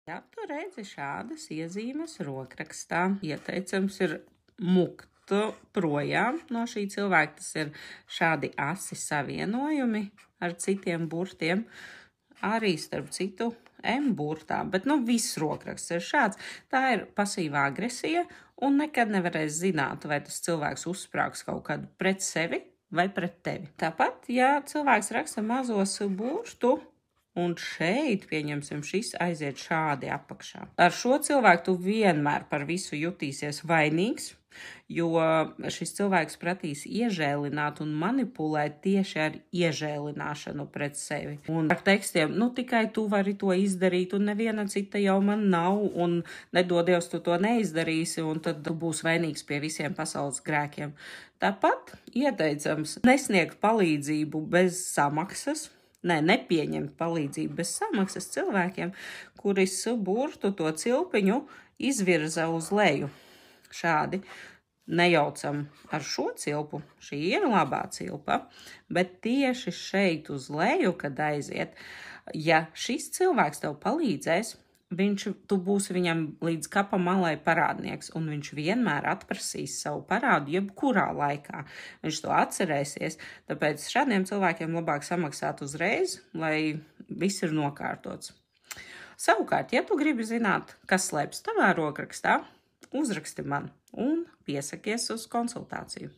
Ja tu redzi šādas iezīmes rokrakstā, ieteicams ir mukt projām no šī cilvēka. Tas ir šādi asi savienojumi ar citiem burtiem, arī starp citu M burtā, bet viss rokraksts ir šāds. Tā ir pasīvā agresija un nekad nevarēs zināt, vai tas cilvēks uzsprāgs kaut kādu pret sevi vai pret tevi. Tāpat, ja cilvēks raksta mazos burtu, un šeit, pieņemsim, šis aiziet šādi apakšā. Ar šo cilvēku tu vienmēr par visu jutīsies vainīgs, jo šis cilvēks prasīs iežēlināt un manipulēt tieši ar iežēlināšanu pret sevi. Un ar tekstiem, tikai tu vari to izdarīt, un neviena cita jau man nav, un nedodies tu to neizdarīsi, un tad tu būsi vainīgs pie visiem pasaules grēkiem. Tāpat ieteicams nesniegt palīdzību bez samaksas, nepieņemt palīdzību bez samaksas cilvēkiem, kuri burtu to cilpiņu izvirza uz leju. Šādi nejaucam ar šo cilpu, šī ir labā cilpa, bet tieši šeit uz leju, kad aiziet, ja šis cilvēks tev palīdzēs, tu būsi viņam līdz kapa malai parādnieks, un viņš vienmēr atprasīs savu parādu jebkurā laikā. Viņš to atcerēsies, tāpēc šādiem cilvēkiem labāk samaksāt uzreiz, lai viss ir nokārtots. Savukārt, ja tu gribi zināt, kas slēpjas tavā rokrakstā, uzraksti man un piesakies uz konsultāciju.